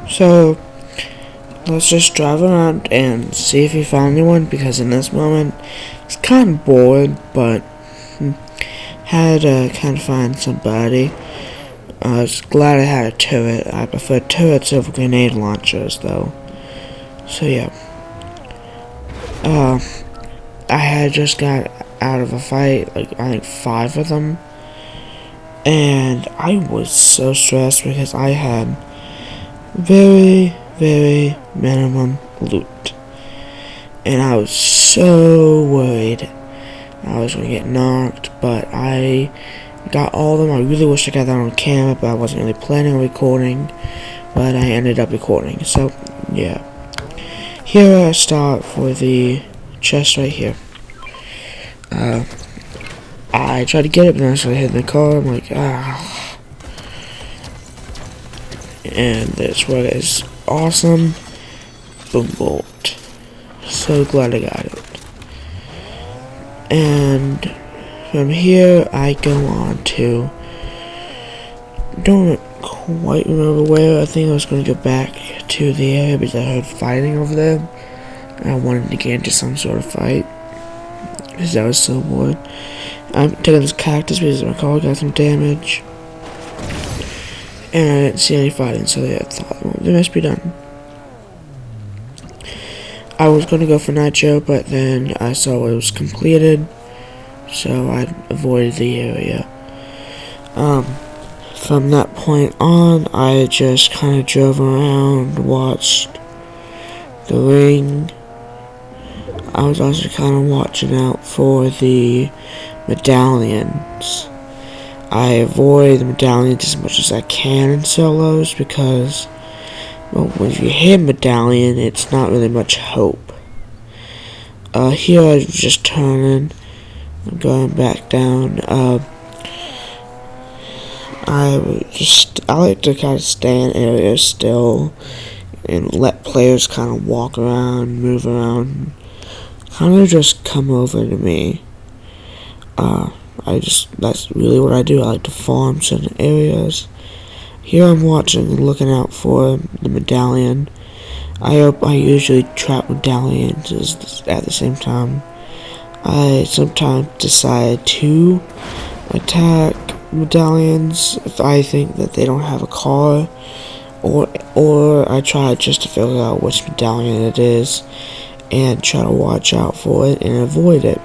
So let's just drive around and see if we found anyone, because in this moment it's kind of bored, but had to kind of find somebody. I was glad I had a turret. I prefer turrets over grenade launchers though. So yeah. I had just got out of a fight, like I think 5 of them. And I was so stressed because I had very minimum loot. And I was so worried I was going to get knocked, but I got all of them. I really wish I got that on camera, but I wasn't really planning on recording, but I ended up recording. So, yeah. Here I start for the chest right here. I tried to get it, but then I started hitting the car. I'm like, ah. And this one is awesome. Boom bolt. So glad I got it. And from here, I go on to, don't quite remember where. I think I was going to go back to the area because I heard fighting over there. I wanted to get into some sort of fight because I was so bored. I'm taking this cactus because my car got some damage. And I didn't see any fighting, so I thought, well, they must be done. I was going to go for Nitro, but then I saw it was completed, so I avoided the area. From that point on, I just kind of drove around, watched the ring. I was also kind of watching out for the medallions. I avoid the medallions as much as I can in solos because, well, when you hit a medallion, it's not really much hope. Here I was just turning, I'm going back down. I like to kind of stay in areas still and let players kind of walk around, move around, kind of just come over to me. That's really what I do. I like to farm certain areas. Here I'm watching and looking out for the medallion. I usually trap medallions at the same time. I sometimes decide to attack medallions if I think that they don't have a car, or I try just to figure out which medallion it is and try to watch out for it and avoid it.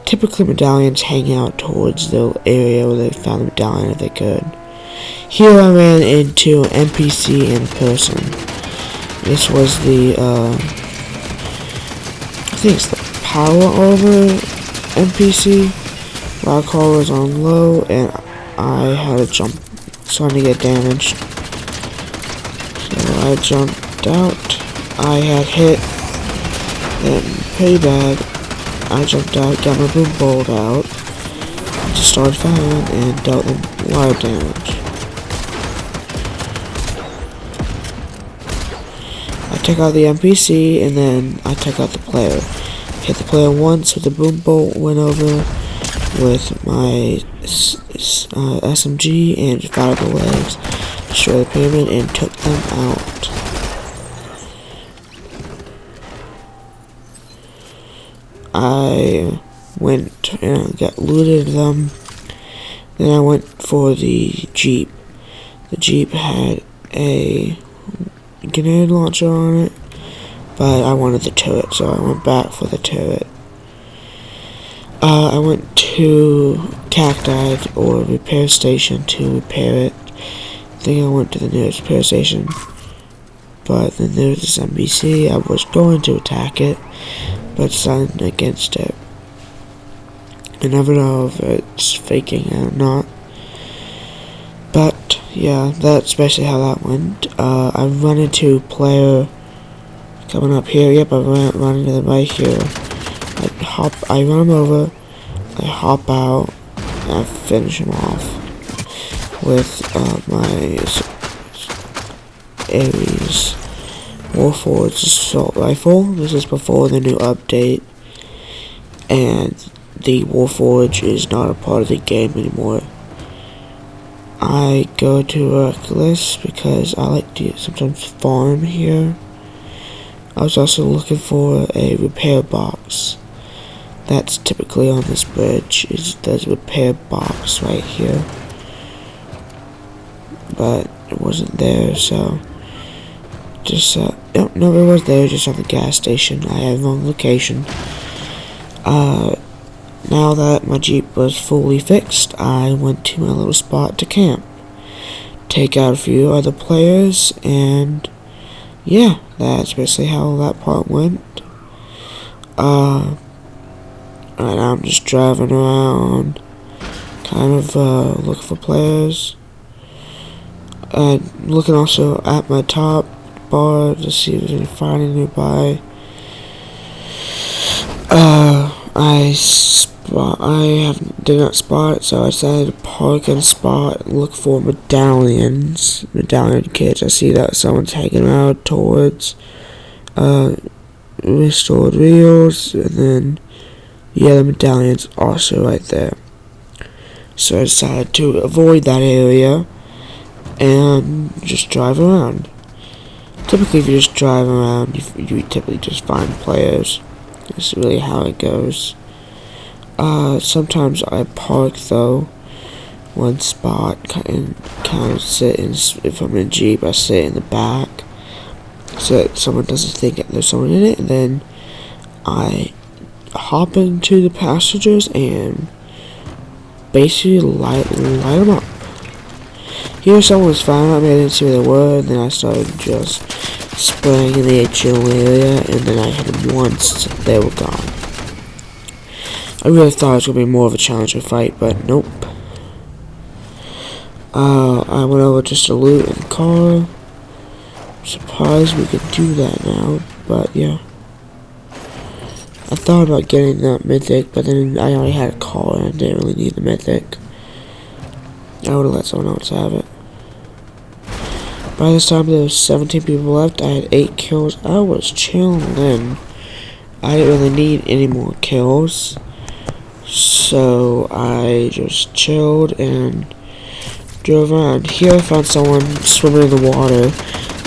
Typically medallions hang out towards the area where they found the medallion if they could. Here I ran into an NPC in person. This was the, I think it's the power armor NPC. My car was on low and I had to jump, starting to get damaged. So I jumped out. I had hit them pretty bad. I jumped out, got my boom bolt out, just started firing and dealt them a lot of damage. I took out the NPC and then I took out the player. Hit the player once with the boom bolt, went over with my SMG and fired the legs, destroyed the pyramid and took them out. I went and got looted them. Then I went for the Jeep. The Jeep had a grenade launcher on it, but I wanted the turret, so I went back for the turret. I went to Cacti or repair station to repair it. I think I went to the nearest repair station, but then there was this NPC. I was going to attack it, but decided against it. I never know if it's faking or not. But yeah, that's basically how that went. I run into a player coming up here. Yep, I run into them right here. I run him over, I hop out, and I finish him off with my Ares Warforged assault rifle. This is before the new update, and the Warforged is not a part of the game anymore. I go to Reckless because I like to sometimes farm here. I was also looking for a repair box. That's typically on this bridge. There's a repair box right here. But it wasn't there, so just no, it was there, just on the gas station. I had wrong location. Now that my Jeep was fully fixed, I went to my little spot to camp, take out a few other players, and yeah, that's basically how that part went. Right now I'm just driving around, kind of looking for players, and looking also at my top bar to see if there's any fighting nearby. Did not spot it, so I decided to park and spot and look for medallion kits. I see that someone's hanging out towards restored reels, and then yeah, the medallion's also right there. So I decided to avoid that area and just drive around. Typically, if you just drive around, you typically just find players. That's really how it goes. Sometimes I park though, one spot, and kind of sit in. If I'm in a Jeep, I sit in the back, so that someone doesn't think that there's someone in it. And then I hop into the passengers and basically light them up. Here, someone was firing at me. I didn't see where they were, and then I started just spraying in the HO area, and then I hit them once. They were gone. I really thought it was going to be more of a challenging fight, but nope. I went over just to loot in the car. I'm surprised we could do that now, but yeah. I thought about getting that mythic, but then I already had a car and I didn't really need the mythic. I would have let someone else have it. By this time there was 17 people left. I had 8 kills. I was chilling. I didn't really need any more kills. So I just chilled and drove around. Here I found someone swimming in the water.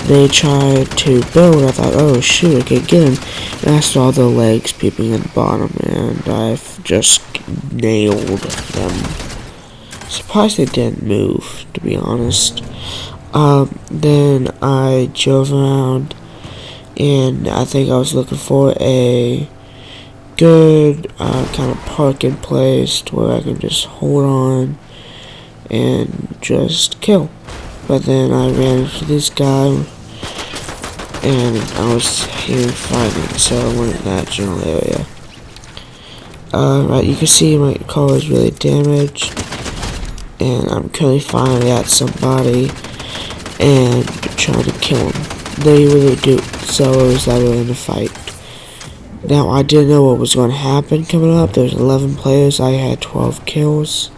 They tried to build. I thought, oh shoot, I can't get him. And I saw their legs peeping at the bottom, and I just nailed them. Surprised they didn't move, to be honest. Then I drove around, and I think I was looking for a good kind of parking place to where I can just hold on and just kill. But then I ran into this guy, and I was hearing fighting, so I went in that general area. Right, you can see my car is really damaged, and I'm currently firing at somebody and trying to kill him. They really do, so it was that really in the fight. Now, I didn't know what was going to happen coming up. There's 11 players. I had 12 kills.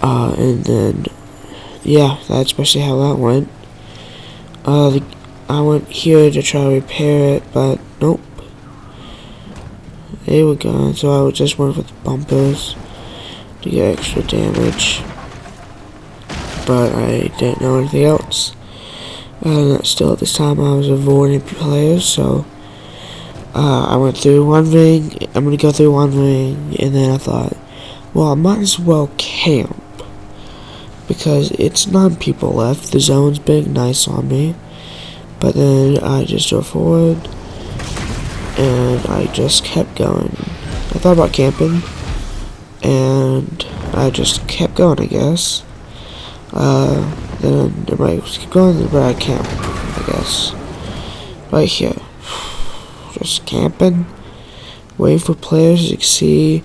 And then, yeah, that's basically how that went. I went here to try to repair it, but nope. They were gone, so I just went for the bumpers to get extra damage. But I didn't know anything else. Still, at this time, I was avoiding players, so I went through one ring. I'm gonna go through one ring, and then I thought, well, I might as well camp because it's 9 people left. The zone's big, nice on me. But then I just drove forward, and I just kept going. I thought about camping, and I just kept going, I guess. Then everybody was keep going, but I camp, I guess. Right here. Just camping, waiting for players, as you can see.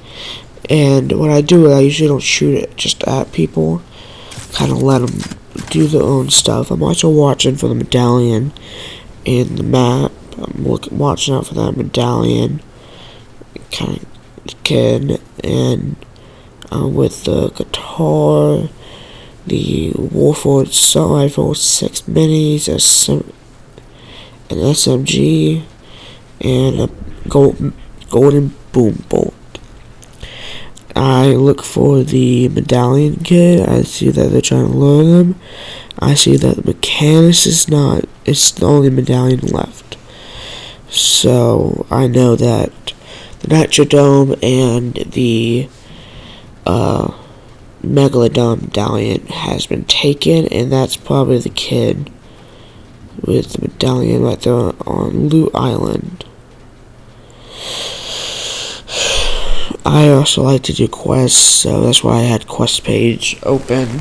And what I do is I usually don't shoot it just at people. Kind of let them do their own stuff. I'm also watching for the medallion in the map. I'm watching out for that medallion kind of kid, and with the guitar, the Warford assault rifle, 6 minis, an SMG, and a golden boom bolt. I look for the medallion kid. I see that they're trying to lure them. I see that the mechanics is not. It's the only medallion left. So I know that the Nitrodome and the Megalodon medallion has been taken, and that's probably the kid with the medallion right there on Loot Island. I also like to do quests, so that's why I had quest page open.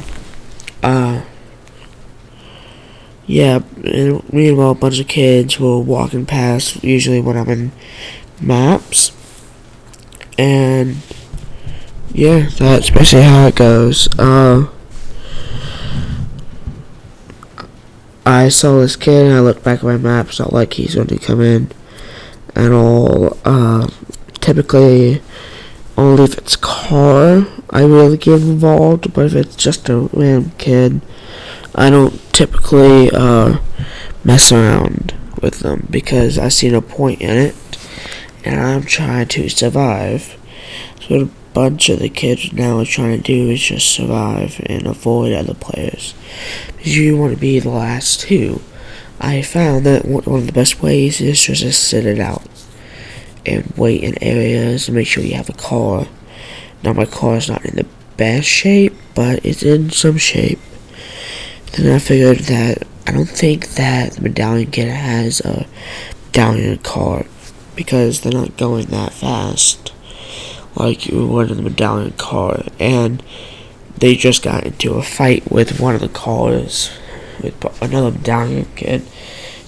Yeah, and meanwhile, a bunch of kids were walking past, usually when I'm in maps. And yeah, that's basically how it goes. I saw this kid, and I looked back at my maps, not like he's going to come in and all. Typically, only if it's car, I really get involved, but if it's just a random kid, I don't typically mess around with them because I see no point in it, and I'm trying to survive. So what a bunch of the kids now are trying to do is just survive and avoid other players, because you want to be the last two. I found that one of the best ways is just to sit it out and wait in areas and make sure you have a car. Now my car is not in the best shape, but it's in some shape. Then I figured that I don't think that the medallion kid has a medallion car, because they're not going that fast like you would in the medallion car. And they just got into a fight with one of the cars with another medallion kid.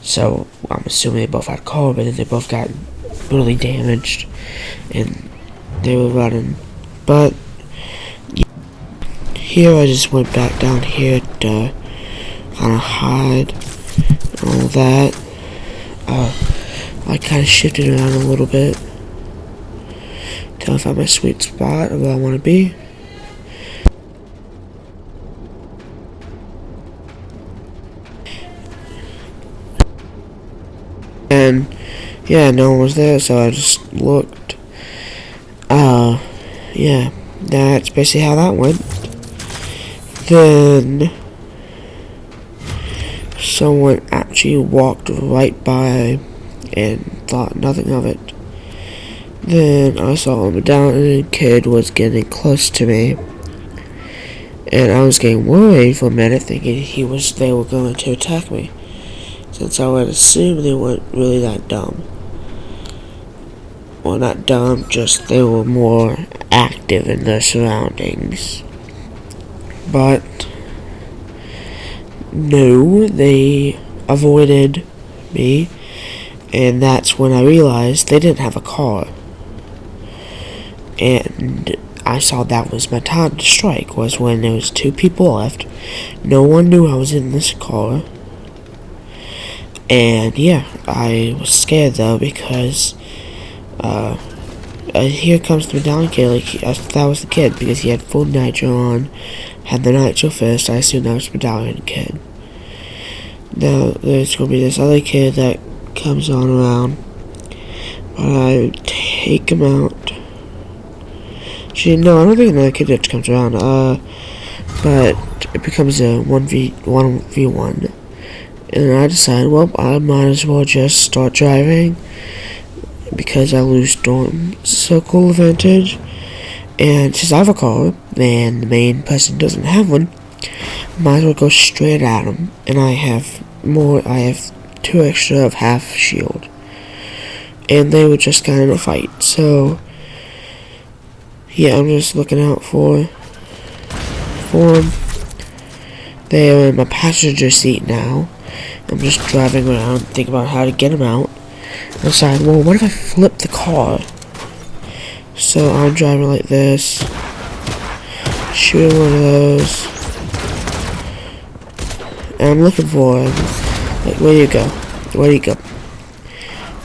So I'm assuming they both had a car, but then they both got really damaged and they were running. But here I just went back down here to kind of hide and all that. I kind of shifted around a little bit till I found my sweet spot of where I want to be. And yeah, no one was there, so I just looked. Yeah, that's basically how that went. Then someone actually walked right by and thought nothing of it. Then I saw a medallion kid was getting close to me, and I was getting worried for a minute, thinking they were going to attack me, since I would assume they weren't really that dumb. Well, not dumb, just they were more active in their surroundings. But no, they avoided me, and that's when I realized they didn't have a car. And I saw that was my time to strike, was when there was 2 people left. No one knew I was in this car. And yeah, I was scared though, because here comes the medallion kid. Like, that was the kid, because he had full nitro on, had the nitro fist. I assumed that was the medallion kid. Now there's gonna be this other kid that comes on around, but I take him out. Actually, no, I don't think another kid that comes around. But it becomes a 1v1. And I decided, well, I might as well just start driving, because I lose storm circle advantage. And since I have a car, and the main person doesn't have one, I might as well go straight at him. And I have 2 extra of half shield. And they were just kind of in a fight, so yeah, I'm just looking out for them. They are in my passenger seat now. I'm just driving around, thinking about how to get them out. I decided, well, what if I flip the car? So I'm driving like this, shooting one of those, and I'm looking for him. Like, where you go? Where you go?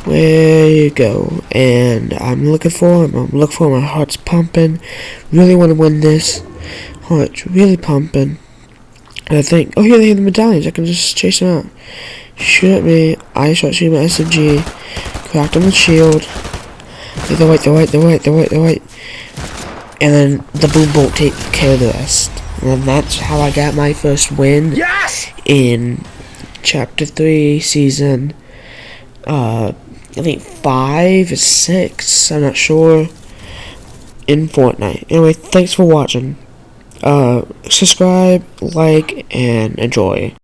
Where you go? And I'm looking for him. My heart's pumping. Really want to win this. Heart's really pumping. And I think, oh yeah, they have the medallions. I can just chase them out. Shoot at me. I start shooting my SMG. Cracked him with shield. They're white. and then the boom bolt take care of the rest. And that's how I got my first win. Yes! In Chapter 3, Season, I think 5 or 6, I'm not sure, in Fortnite. Anyway, thanks for watching. Subscribe, like, and enjoy.